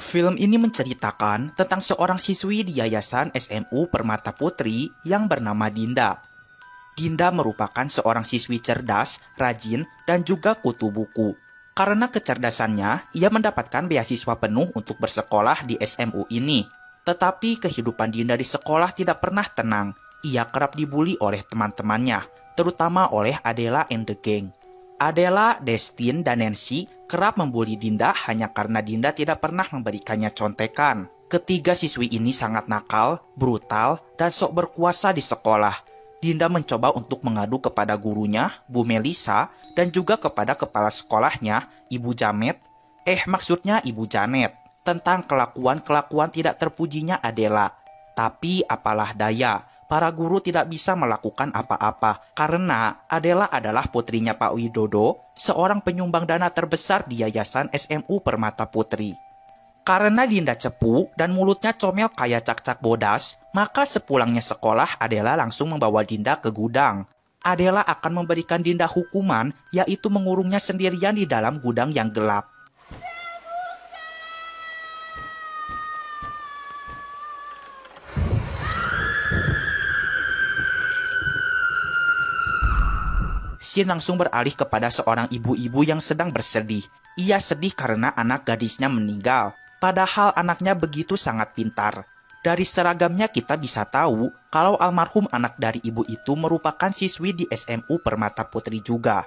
Film ini menceritakan tentang seorang siswi di Yayasan SMU Permata Putri yang bernama Dinda. Dinda merupakan seorang siswi cerdas, rajin, dan juga kutu buku. Karena kecerdasannya, ia mendapatkan beasiswa penuh untuk bersekolah di SMU ini. Tetapi kehidupan Dinda di sekolah tidak pernah tenang. Ia kerap dibully oleh teman-temannya, terutama oleh Adela and the Gang. Adela, Destin, dan Nancy kerap membuli Dinda hanya karena Dinda tidak pernah memberikannya contekan. Ketiga siswi ini sangat nakal, brutal, dan sok berkuasa di sekolah. Dinda mencoba untuk mengadu kepada gurunya, Bu Melisa, dan juga kepada kepala sekolahnya, Ibu Jamet. Maksudnya Ibu Janet, tentang kelakuan-kelakuan tidak terpujinya Adela. Tapi apalah daya, para guru tidak bisa melakukan apa-apa karena Adela adalah putrinya Pak Widodo, seorang penyumbang dana terbesar di Yayasan SMU Permata Putri. Karena Dinda cepu dan mulutnya comel kayak cak-cak bodas, maka sepulangnya sekolah Adela langsung membawa Dinda ke gudang. Adela akan memberikan Dinda hukuman, yaitu mengurungnya sendirian di dalam gudang yang gelap. Scene langsung beralih kepada seorang ibu-ibu yang sedang bersedih. Ia sedih karena anak gadisnya meninggal. Padahal anaknya begitu sangat pintar. Dari seragamnya kita bisa tahu kalau almarhum anak dari ibu itu merupakan siswi di SMU Permata Putri juga.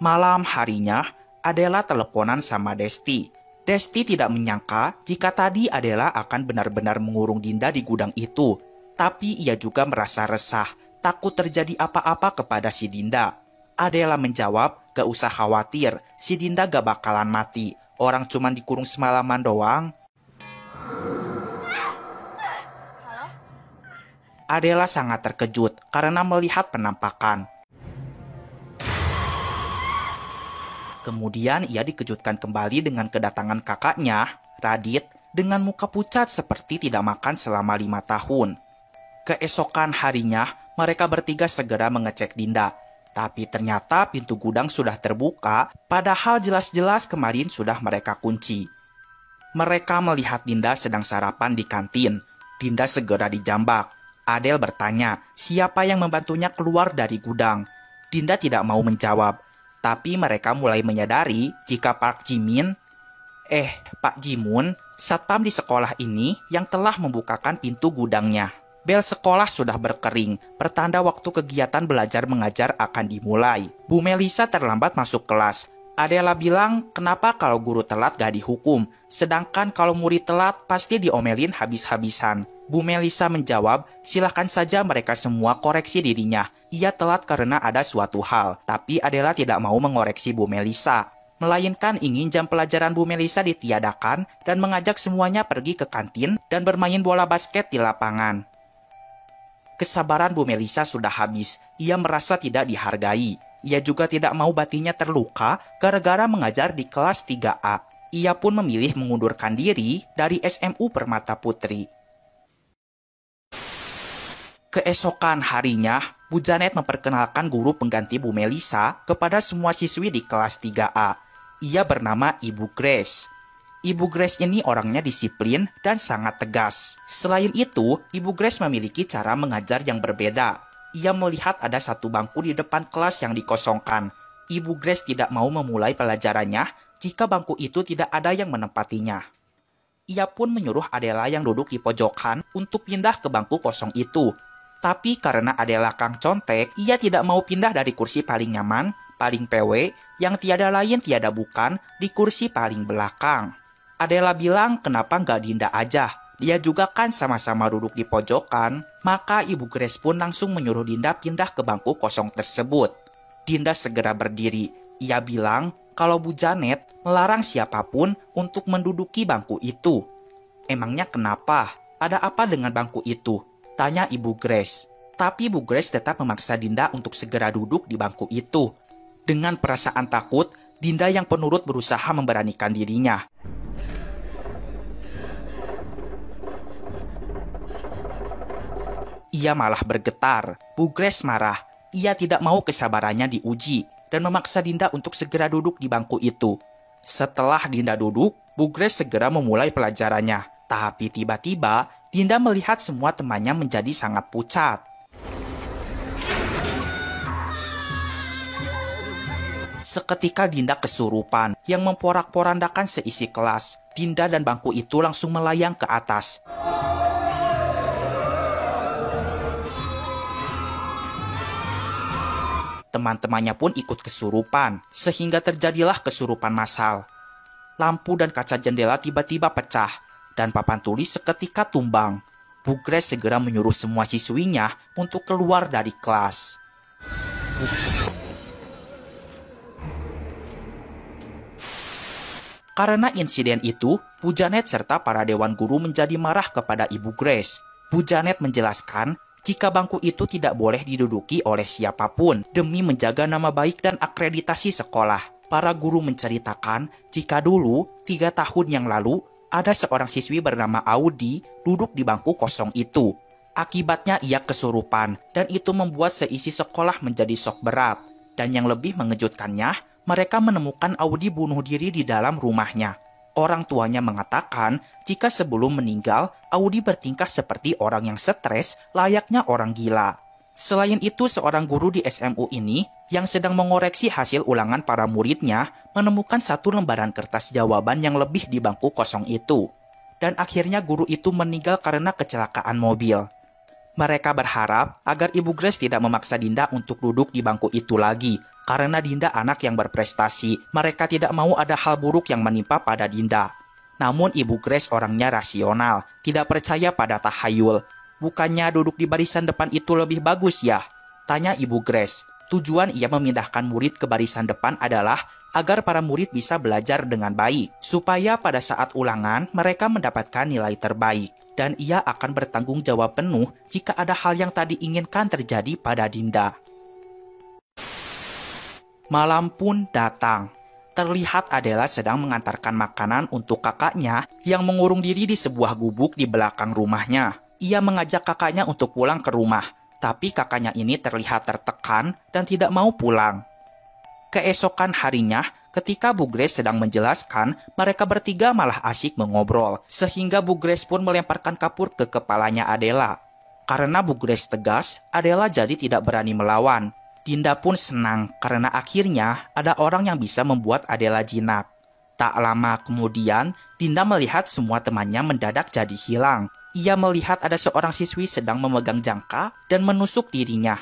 Malam harinya, Adela teleponan sama Desti. Desti tidak menyangka jika tadi Adela akan benar-benar mengurung Dinda di gudang itu. Tapi ia juga merasa resah, takut terjadi apa-apa kepada si Dinda. Adela menjawab, gak usah khawatir, si Dinda gak bakalan mati. Orang cuman dikurung semalaman doang. Adela sangat terkejut karena melihat penampakan. Kemudian ia dikejutkan kembali dengan kedatangan kakaknya, Radit, dengan muka pucat seperti tidak makan selama 5 tahun. Keesokan harinya, mereka bertiga segera mengecek Dinda. Tapi ternyata pintu gudang sudah terbuka, padahal jelas-jelas kemarin sudah mereka kunci. Mereka melihat Dinda sedang sarapan di kantin. Dinda segera dijambak. Adel bertanya, siapa yang membantunya keluar dari gudang? Dinda tidak mau menjawab. Tapi mereka mulai menyadari jika Pak Jimun, satpam di sekolah ini yang telah membukakan pintu gudangnya. Bel sekolah sudah berkering, pertanda waktu kegiatan belajar mengajar akan dimulai. Bu Melisa terlambat masuk kelas. Adela bilang, kenapa kalau guru telat gak dihukum? Sedangkan kalau murid telat pasti diomelin habis-habisan. Bu Melisa menjawab, silahkan saja mereka semua koreksi dirinya. Ia telat karena ada suatu hal, tapi Adela tidak mau mengoreksi Bu Melisa. Melainkan ingin jam pelajaran Bu Melisa ditiadakan dan mengajak semuanya pergi ke kantin dan bermain bola basket di lapangan. Kesabaran Bu Melisa sudah habis. Ia merasa tidak dihargai. Ia juga tidak mau batinnya terluka gara-gara mengajar di kelas 3A. Ia pun memilih mengundurkan diri dari SMU Permata Putri. Keesokan harinya, Bu Janet memperkenalkan guru pengganti Bu Melisa kepada semua siswi di kelas 3A. Ia bernama Ibu Grace. Ibu Grace ini orangnya disiplin dan sangat tegas. Selain itu, Ibu Grace memiliki cara mengajar yang berbeda. Ia melihat ada satu bangku di depan kelas yang dikosongkan. Ibu Grace tidak mau memulai pelajarannya jika bangku itu tidak ada yang menempatinya. Ia pun menyuruh Adela yang duduk di pojokan untuk pindah ke bangku kosong itu. Tapi karena Adela kang contek, ia tidak mau pindah dari kursi paling nyaman, paling PW, yang tiada lain tiada bukan di kursi paling belakang. Adela bilang kenapa nggak Dinda aja, dia juga kan sama-sama duduk di pojokan. Maka Ibu Grace pun langsung menyuruh Dinda pindah ke bangku kosong tersebut. Dinda segera berdiri, ia bilang kalau Bu Janet melarang siapapun untuk menduduki bangku itu. Emangnya kenapa? Ada apa dengan bangku itu? Tanya Ibu Grace. Tapi Bu Grace tetap memaksa Dinda untuk segera duduk di bangku itu. Dengan perasaan takut, Dinda yang penurut berusaha memberanikan dirinya. Ia malah bergetar. Bu Grace marah. Ia tidak mau kesabarannya diuji dan memaksa Dinda untuk segera duduk di bangku itu. Setelah Dinda duduk, Bu Grace segera memulai pelajarannya. Tapi tiba-tiba, Dinda melihat semua temannya menjadi sangat pucat. Seketika Dinda kesurupan yang memporak-porandakan seisi kelas. Dinda dan bangku itu langsung melayang ke atas. Teman-temannya pun ikut kesurupan, sehingga terjadilah kesurupan massal. Lampu dan kaca jendela tiba-tiba pecah, dan papan tulis seketika tumbang. Bu Grace segera menyuruh semua siswinya untuk keluar dari kelas. Karena insiden itu, Bu Janet serta para dewan guru menjadi marah kepada Ibu Grace. Bu Janet menjelaskan jika bangku itu tidak boleh diduduki oleh siapapun demi menjaga nama baik dan akreditasi sekolah. Para guru menceritakan jika dulu, 3 tahun yang lalu, ada seorang siswi bernama Audi duduk di bangku kosong itu. Akibatnya ia kesurupan, dan itu membuat seisi sekolah menjadi shock berat. Dan yang lebih mengejutkannya, mereka menemukan Audi bunuh diri di dalam rumahnya. Orang tuanya mengatakan jika sebelum meninggal, Audi bertingkah seperti orang yang stres, layaknya orang gila. Selain itu, seorang guru di SMU ini yang sedang mengoreksi hasil ulangan para muridnya menemukan 1 lembaran kertas jawaban yang lebih di bangku kosong itu. Dan akhirnya guru itu meninggal karena kecelakaan mobil. Mereka berharap agar Ibu Grace tidak memaksa Dinda untuk duduk di bangku itu lagi. Karena Dinda anak yang berprestasi, mereka tidak mau ada hal buruk yang menimpa pada Dinda. Namun Ibu Grace orangnya rasional, tidak percaya pada tahayul. Bukannya duduk di barisan depan itu lebih bagus ya? Tanya Ibu Grace. Tujuan ia memindahkan murid ke barisan depan adalah agar para murid bisa belajar dengan baik, supaya pada saat ulangan mereka mendapatkan nilai terbaik. Dan ia akan bertanggung jawab penuh jika ada hal yang tadi inginkan terjadi pada Dinda. Malam pun datang. Terlihat Adela sedang mengantarkan makanan untuk kakaknya yang mengurung diri di sebuah gubuk di belakang rumahnya. Ia mengajak kakaknya untuk pulang ke rumah, tapi kakaknya ini terlihat tertekan dan tidak mau pulang. Keesokan harinya, ketika Bu Grace sedang menjelaskan, mereka bertiga malah asyik mengobrol, sehingga Bu Grace pun melemparkan kapur ke kepalanya Adela. Karena Bu Grace tegas, Adela jadi tidak berani melawan. Dinda pun senang karena akhirnya ada orang yang bisa membuat Adela jinak. Tak lama kemudian, Dinda melihat semua temannya mendadak jadi hilang. Ia melihat ada seorang siswi sedang memegang jangka dan menusuk dirinya.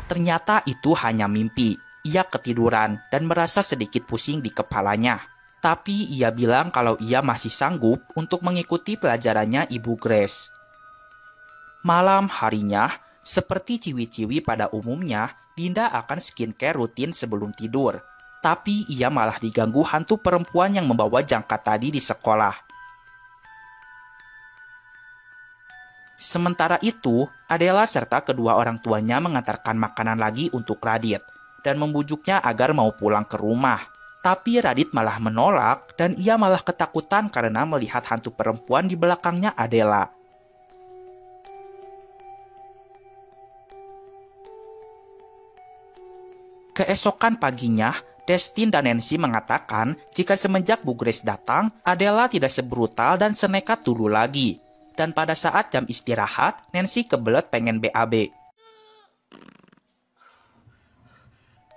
Ternyata itu hanya mimpi. Ia ketiduran dan merasa sedikit pusing di kepalanya. Tapi ia bilang kalau ia masih sanggup untuk mengikuti pelajarannya Ibu Grace. Malam harinya, seperti ciwi-ciwi pada umumnya, Dinda akan skincare rutin sebelum tidur. Tapi ia malah diganggu hantu perempuan yang membawa jangka tadi di sekolah. Sementara itu, Adela serta kedua orang tuanya mengantarkan makanan lagi untuk Radit dan membujuknya agar mau pulang ke rumah. Tapi Radit malah menolak dan ia malah ketakutan karena melihat hantu perempuan di belakangnya Adela. Keesokan paginya, Destin dan Nancy mengatakan jika semenjak Bu Grace datang, Adela tidak sebrutal dan senekat dulu lagi. Dan pada saat jam istirahat, Nancy kebelet pengen BAB.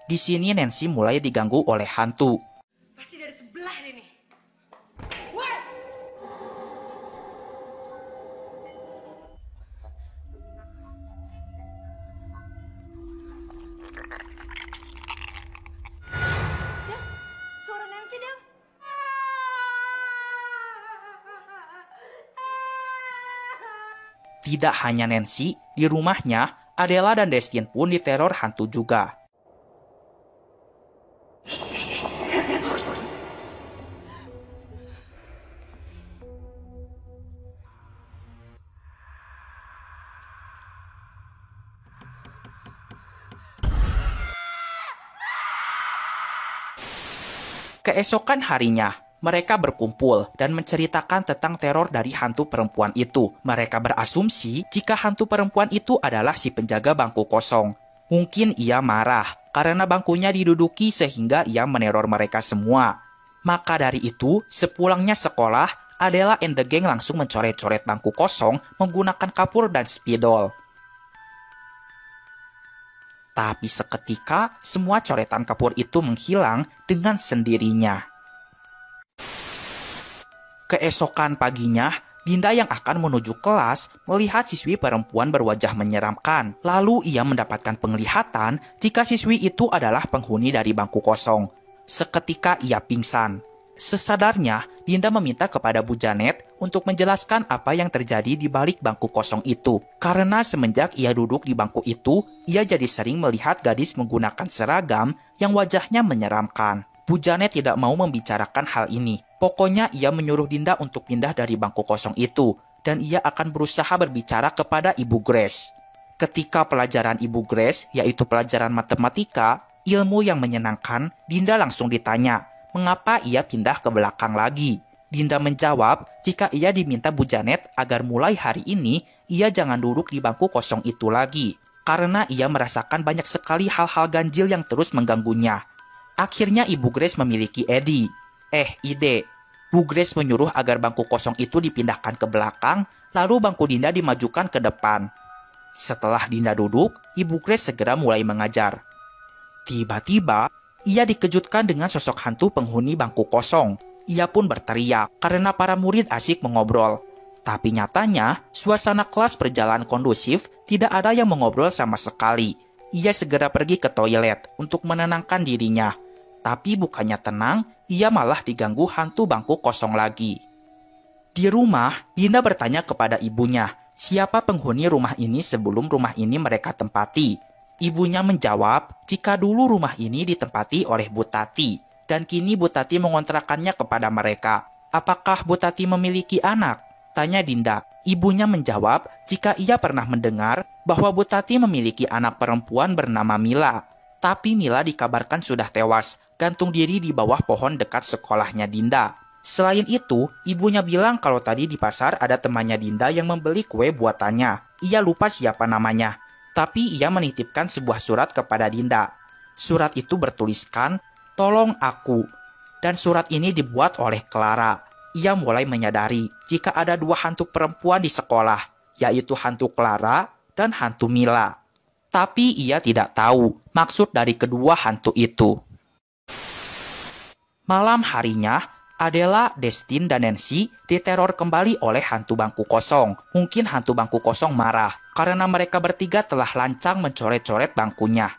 Di sini Nancy mulai diganggu oleh hantu. Pasti dari sebelah deh nih. Woi! Ya, suara Nancy dong. Tidak hanya Nancy, di rumahnya, Adela dan Destin pun diteror hantu juga. Keesokan harinya, Mereka berkumpul dan menceritakan tentang teror dari hantu perempuan itu. Mereka berasumsi jika hantu perempuan itu adalah si penjaga bangku kosong. Mungkin ia marah karena bangkunya diduduki sehingga ia meneror mereka semua. Maka dari itu, sepulangnya sekolah, Adela and the gang langsung mencoret-coret bangku kosong menggunakan kapur dan spidol. Tapi seketika, semua coretan kapur itu menghilang dengan sendirinya. Keesokan paginya, Dinda yang akan menuju kelas melihat siswi perempuan berwajah menyeramkan. Lalu ia mendapatkan penglihatan jika siswi itu adalah penghuni dari bangku kosong. Seketika ia pingsan. Sesadarnya, Dinda meminta kepada Bu Janet untuk menjelaskan apa yang terjadi di balik bangku kosong itu. Karena semenjak ia duduk di bangku itu, ia jadi sering melihat gadis menggunakan seragam yang wajahnya menyeramkan. Bu Janet tidak mau membicarakan hal ini. Pokoknya ia menyuruh Dinda untuk pindah dari bangku kosong itu, dan ia akan berusaha berbicara kepada Ibu Grace. Ketika pelajaran Ibu Grace, yaitu pelajaran matematika, ilmu yang menyenangkan, Dinda langsung ditanya, mengapa ia pindah ke belakang lagi. Dinda menjawab, jika ia diminta Bu Janet agar mulai hari ini, ia jangan duduk di bangku kosong itu lagi. Karena ia merasakan banyak sekali hal-hal ganjil yang terus mengganggunya. Akhirnya Ibu Grace memiliki ide. Bu Grace menyuruh agar bangku kosong itu dipindahkan ke belakang, lalu bangku Dinda dimajukan ke depan. Setelah Dinda duduk, Ibu Grace segera mulai mengajar. Tiba-tiba, ia dikejutkan dengan sosok hantu penghuni bangku kosong. Ia pun berteriak karena para murid asyik mengobrol. Tapi nyatanya, suasana kelas berjalan kondusif, tidak ada yang mengobrol sama sekali. Ia segera pergi ke toilet untuk menenangkan dirinya. Tapi bukannya tenang, ia malah diganggu hantu bangku kosong lagi. Di rumah, Dinda bertanya kepada ibunya, siapa penghuni rumah ini sebelum rumah ini mereka tempati. Ibunya menjawab, jika dulu rumah ini ditempati oleh Bu Tati, dan kini Bu Tati mengontrakannya kepada mereka. Apakah Bu Tati memiliki anak? Tanya Dinda. Ibunya menjawab, jika ia pernah mendengar bahwa Bu Tati memiliki anak perempuan bernama Mila. Tapi Mila dikabarkan sudah tewas, gantung diri di bawah pohon dekat sekolahnya Dinda. Selain itu, ibunya bilang kalau tadi di pasar ada temannya Dinda yang membeli kue buatannya. Ia lupa siapa namanya. Tapi ia menitipkan sebuah surat kepada Dinda. Surat itu bertuliskan, "Tolong aku." Dan surat ini dibuat oleh Clara. Ia mulai menyadari jika ada dua hantu perempuan di sekolah, yaitu hantu Clara dan hantu Mila. Tapi ia tidak tahu maksud dari kedua hantu itu. Malam harinya, Adela, Destin, dan Nancy diteror kembali oleh hantu bangku kosong. Mungkin hantu bangku kosong marah karena mereka bertiga telah lancang mencoret-coret bangkunya.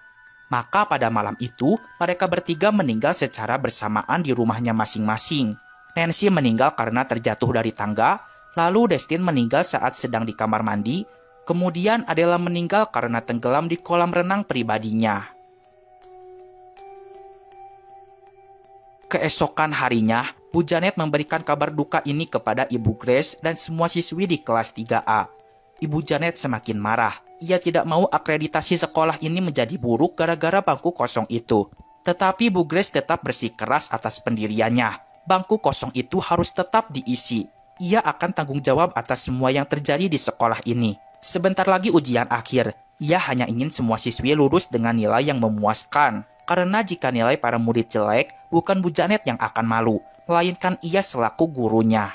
Maka pada malam itu, mereka bertiga meninggal secara bersamaan di rumahnya masing-masing. Nancy meninggal karena terjatuh dari tangga, lalu Destin meninggal saat sedang di kamar mandi, kemudian Adela meninggal karena tenggelam di kolam renang pribadinya. Keesokan harinya, Bu Janet memberikan kabar duka ini kepada Ibu Grace dan semua siswi di kelas 3A. Ibu Janet semakin marah. Ia tidak mau akreditasi sekolah ini menjadi buruk gara-gara bangku kosong itu. Tetapi Bu Grace tetap bersikeras atas pendiriannya. Bangku kosong itu harus tetap diisi. Ia akan tanggung jawab atas semua yang terjadi di sekolah ini. Sebentar lagi ujian akhir. Ia hanya ingin semua siswi lulus dengan nilai yang memuaskan. Karena jika nilai para murid jelek, bukan Bu Janet yang akan malu, melainkan ia selaku gurunya.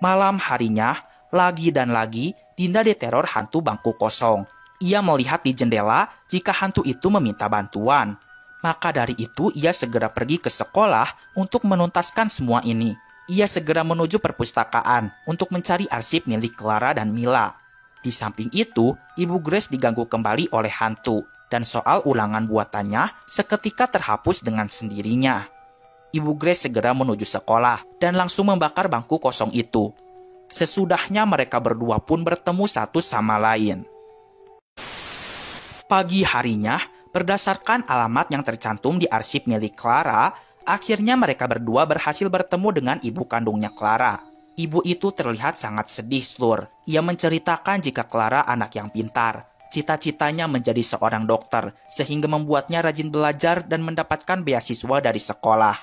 Malam harinya, lagi dan lagi, Dinda diteror hantu bangku kosong. Ia melihat di jendela jika hantu itu meminta bantuan. Maka dari itu, ia segera pergi ke sekolah untuk menuntaskan semua ini. Ia segera menuju perpustakaan untuk mencari arsip milik Clara dan Mila. Di samping itu, Ibu Grace diganggu kembali oleh hantu. Dan soal ulangan buatannya seketika terhapus dengan sendirinya. Ibu Grace segera menuju sekolah dan langsung membakar bangku kosong itu. Sesudahnya mereka berdua pun bertemu satu sama lain. Pagi harinya, berdasarkan alamat yang tercantum di arsip milik Clara, akhirnya mereka berdua berhasil bertemu dengan ibu kandungnya Clara. Ibu itu terlihat sangat sedih, Slur. Ia menceritakan jika Clara anak yang pintar. Cita-citanya menjadi seorang dokter, sehingga membuatnya rajin belajar dan mendapatkan beasiswa dari sekolah.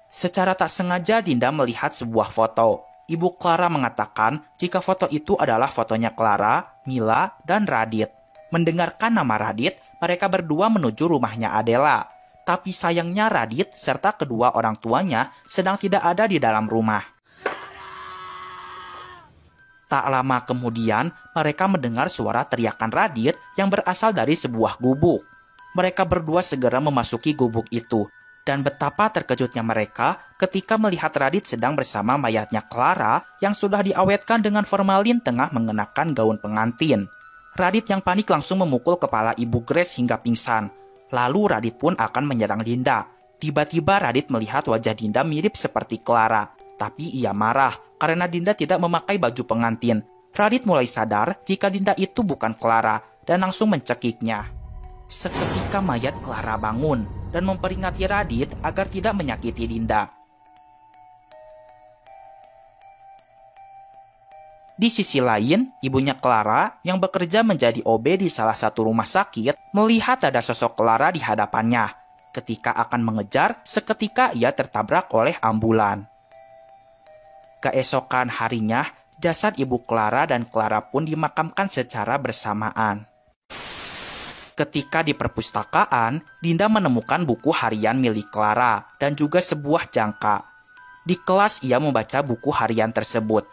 Secara tak sengaja Dinda melihat sebuah foto. Ibu Clara mengatakan jika foto itu adalah fotonya Clara, Mila, dan Radit. Mendengarkan nama Radit, mereka berdua menuju rumahnya Adela. Tapi sayangnya Radit serta kedua orang tuanya sedang tidak ada di dalam rumah. Tak lama kemudian, mereka mendengar suara teriakan Radit yang berasal dari sebuah gubuk. Mereka berdua segera memasuki gubuk itu. Dan betapa terkejutnya mereka ketika melihat Radit sedang bersama mayatnya Clara yang sudah diawetkan dengan formalin tengah mengenakan gaun pengantin. Radit yang panik langsung memukul kepala Ibu Grace hingga pingsan. Lalu Radit pun akan menyerang Dinda. Tiba-tiba Radit melihat wajah Dinda mirip seperti Clara. Tapi ia marah karena Dinda tidak memakai baju pengantin. Radit mulai sadar jika Dinda itu bukan Clara dan langsung mencekiknya. Seketika mayat Clara bangun dan memperingati Radit agar tidak menyakiti Dinda. Di sisi lain, ibunya Clara yang bekerja menjadi OB di salah satu rumah sakit melihat ada sosok Clara di hadapannya. Ketika akan mengejar, seketika ia tertabrak oleh ambulan. Keesokan harinya, jasad ibu Clara dan Clara pun dimakamkan secara bersamaan. Ketika di perpustakaan, Dinda menemukan buku harian milik Clara dan juga sebuah jangka. Di kelas ia membaca buku harian tersebut.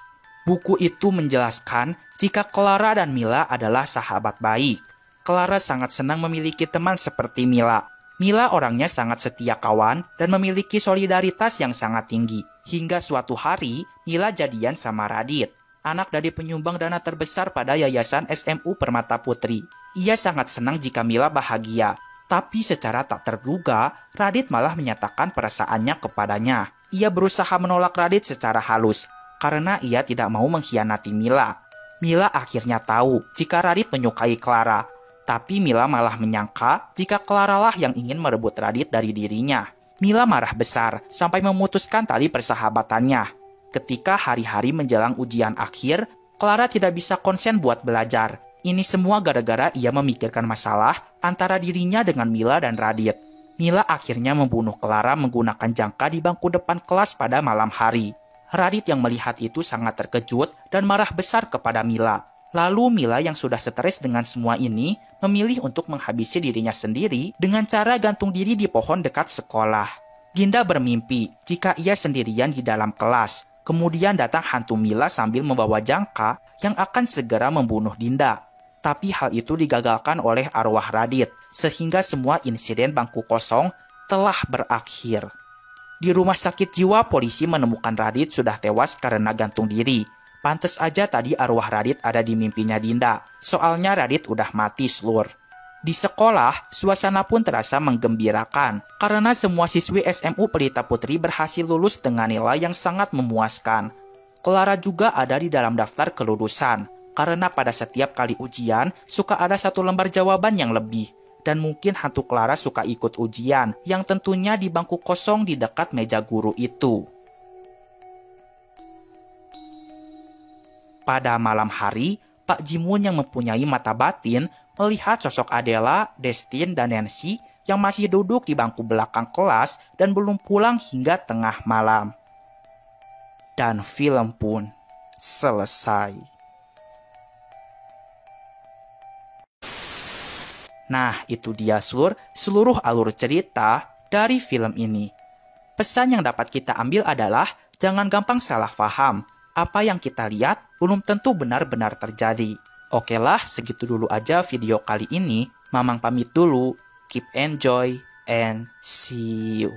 Buku itu menjelaskan jika Clara dan Mila adalah sahabat baik. Clara sangat senang memiliki teman seperti Mila. Mila orangnya sangat setia kawan dan memiliki solidaritas yang sangat tinggi. Hingga suatu hari, Mila jadian sama Radit, anak dari penyumbang dana terbesar pada Yayasan SMU Permata Putri. Ia sangat senang jika Mila bahagia. Tapi secara tak terduga, Radit malah menyatakan perasaannya kepadanya. Ia berusaha menolak Radit secara halus, karena ia tidak mau mengkhianati Mila. Mila akhirnya tahu jika Radit menyukai Clara. Tapi Mila malah menyangka jika Clara lah yang ingin merebut Radit dari dirinya. Mila marah besar sampai memutuskan tali persahabatannya. Ketika hari-hari menjelang ujian akhir, Clara tidak bisa konsen buat belajar. Ini semua gara-gara ia memikirkan masalah antara dirinya dengan Mila dan Radit. Mila akhirnya membunuh Clara menggunakan jangka di bangku depan kelas pada malam hari. Radit yang melihat itu sangat terkejut dan marah besar kepada Mila. Lalu Mila yang sudah stres dengan semua ini, memilih untuk menghabisi dirinya sendiri dengan cara gantung diri di pohon dekat sekolah. Dinda bermimpi jika ia sendirian di dalam kelas. Kemudian datang hantu Mila sambil membawa jangka yang akan segera membunuh Dinda. Tapi hal itu digagalkan oleh arwah Radit, sehingga semua insiden bangku kosong telah berakhir. Di rumah sakit jiwa, polisi menemukan Radit sudah tewas karena gantung diri. Pantes aja tadi arwah Radit ada di mimpinya Dinda, soalnya Radit udah mati Slur. Di sekolah, suasana pun terasa menggembirakan, karena semua siswi SMU Pelita Putri berhasil lulus dengan nilai yang sangat memuaskan. Clara juga ada di dalam daftar kelulusan, karena pada setiap kali ujian, suka ada satu lembar jawaban yang lebih. Dan mungkin hantu Clara suka ikut ujian, yang tentunya di bangku kosong di dekat meja guru itu. Pada malam hari, Pak Jimun yang mempunyai mata batin melihat sosok Adela, Destin, dan Nancy yang masih duduk di bangku belakang kelas dan belum pulang hingga tengah malam. Dan film pun selesai. Nah, itu dia seluruh alur cerita dari film ini. Pesan yang dapat kita ambil adalah jangan gampang salah paham. Apa yang kita lihat belum tentu benar-benar terjadi. Oke lah, segitu dulu aja video kali ini. Mamang pamit dulu. Keep enjoy and see you.